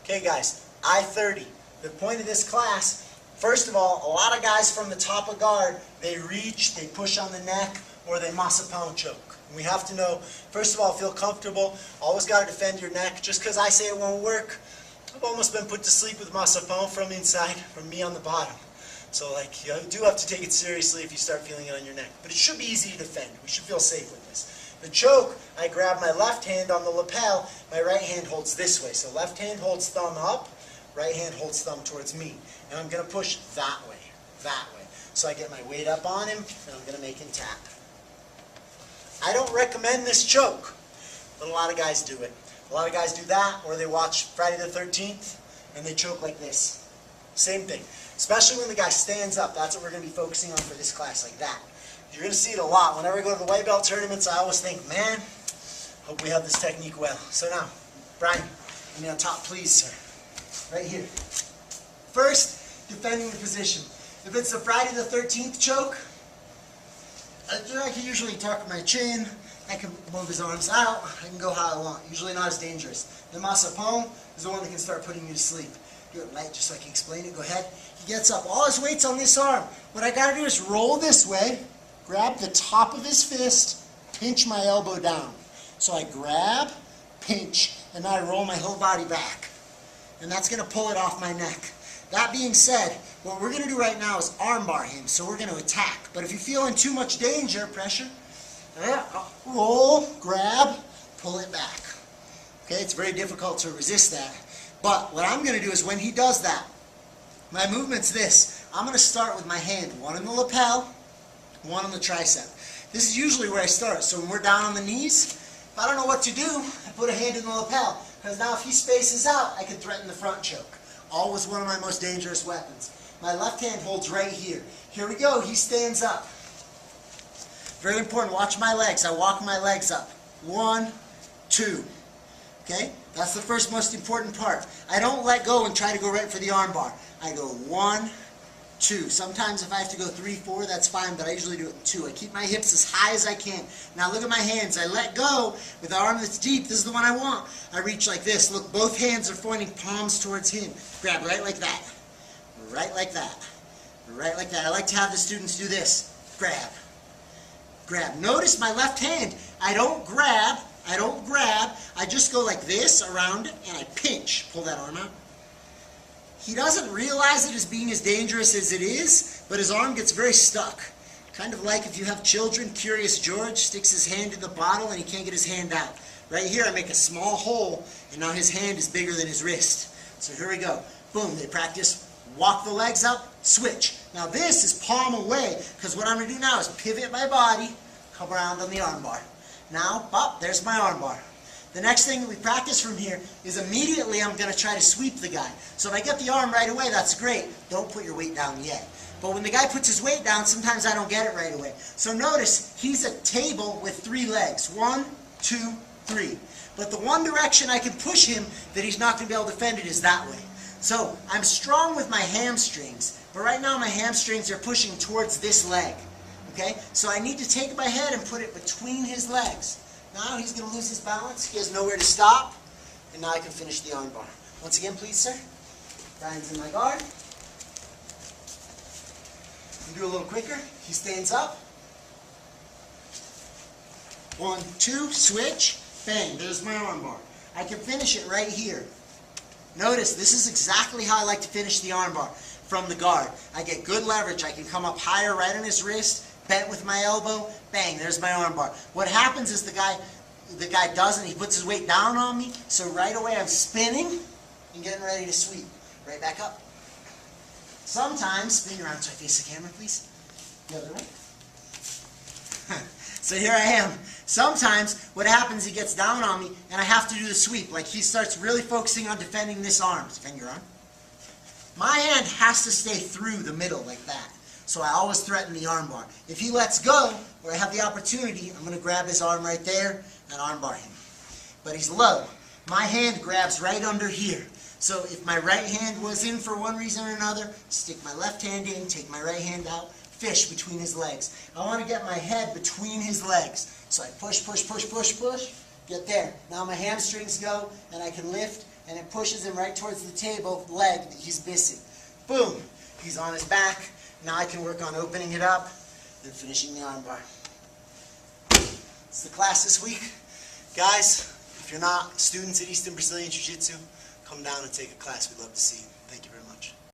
Okay guys, I-30. The point of this class, first of all, a lot of guys from the top of guard, they reach, they push on the neck, or they masapão choke. And we have to know, first of all, feel comfortable. Always got to defend your neck. Just because I say it won't work, I've almost been put to sleep with masapão from inside, from me on the bottom. So like, you do have to take it seriously if you start feeling it on your neck. But it should be easy to defend. We should feel safe with this. The choke, I grab my left hand on the lapel, my right hand holds this way. So left hand holds thumb up, right hand holds thumb towards me. And I'm going to push that way. So I get my weight up on him, and I'm going to make him tap. I don't recommend this choke, but a lot of guys do it. A lot of guys do that, or they watch Friday the 13th, and they choke like this. Same thing. Especially when the guy stands up. That's what we're going to be focusing on for this class, like that. You're going to see it a lot. Whenever I go to the white belt tournaments, I always think, man, hope we have this technique well. So now, Brian, give me on top, please, sir. Right here. First, defending the position. If it's a Friday the 13th choke, I can usually tuck my chin, I can move his arms out, I can go how I want. Usually not as dangerous. The masapão is the one that can start putting you to sleep. Do it light just so I can explain it. Go ahead. He gets up. All his weight's on this arm. What I got to do is roll this way, grab the top of his fist, pinch my elbow down. So I grab, pinch, and now I roll my whole body back. And that's going to pull it off my neck. That being said, what we're going to do right now is armbar him, so we're going to attack. But if you feel in too much danger, pressure, roll, grab, pull it back. Okay, it's very difficult to resist that. But what I'm going to do is when he does that, my movement's this. I'm going to start with my hand, one on the lapel, one on the tricep. This is usually where I start. So when we're down on the knees, if I don't know what to do, I put a hand in the lapel. Because now if he spaces out, I can threaten the front choke. Always one of my most dangerous weapons. My left hand holds right here. Here we go. He stands up. Very important. Watch my legs. I walk my legs up. 1, 2. Okay? That's the first most important part. I don't let go and try to go right for the armbar. I go 1, 2. Sometimes if I have to go 3, 4, that's fine, but I usually do it in 2. I keep my hips as high as I can. Now look at my hands. I let go with the arm that's deep. This is the one I want. I reach like this. Look, both hands are pointing palms towards him. Grab right like that. Right like that. Right like that. I like to have the students do this. Grab. Grab. Notice my left hand. I don't grab. I just go like this around it and I pinch. Pull that arm out. He doesn't realize it as being as dangerous as it is, but his arm gets very stuck. Kind of like if you have children, Curious George sticks his hand in the bottle and he can't get his hand out. Right here I make a small hole and now his hand is bigger than his wrist. So here we go. Boom, they practice. Walk the legs up, switch. Now this is palm away, because what I'm going to do now is pivot my body, come around on the armbar. Now, there's my armbar. The next thing that we practice from here is immediately I'm going to try to sweep the guy. So if I get the arm right away, that's great. Don't put your weight down yet. But when the guy puts his weight down, sometimes I don't get it right away. So notice, he's a table with 3 legs. 1, 2, 3. But the one direction I can push him that he's not going to be able to defend it is that way. So I'm strong with my hamstrings, but right now my hamstrings are pushing towards this leg. Okay? So I need to take my head and put it between his legs. Now he's going to lose his balance. He has nowhere to stop. And now I can finish the armbar. Once again, please, sir. Brian's in my guard. You do a little quicker. He stands up. 1, 2, switch. Bang. There's my armbar. I can finish it right here. Notice, this is exactly how I like to finish the armbar. From the guard. I get good leverage. I can come up higher right on his wrist, bent with my elbow, bang, there's my armbar. What happens is the guy doesn't, he puts his weight down on me, so right away I'm spinning and getting ready to sweep. Right back up. Sometimes, spin around so I face the camera, please. The other way. So here I am. Sometimes what happens, he gets down on me and I have to do the sweep. Like he starts really focusing on defending this arm. Defend your arm. My hand has to stay through the middle like that. So I always threaten the armbar. If he lets go, or I have the opportunity, I'm going to grab his arm right there and armbar him. But he's low. My hand grabs right under here. So if my right hand was in for one reason or another, stick my left hand in, take my right hand out, fish between his legs. I want to get my head between his legs. So I push, push, push, push, push, get there. Now my hamstrings go, and I can lift and it pushes him right towards the table, leg that he's missing. Boom, he's on his back. Now I can work on opening it up and finishing the armbar. It's the class this week. Guys, if you're not students at Easton Brazilian Jiu Jitsu, come down and take a class. We'd love to see you. Thank you very much.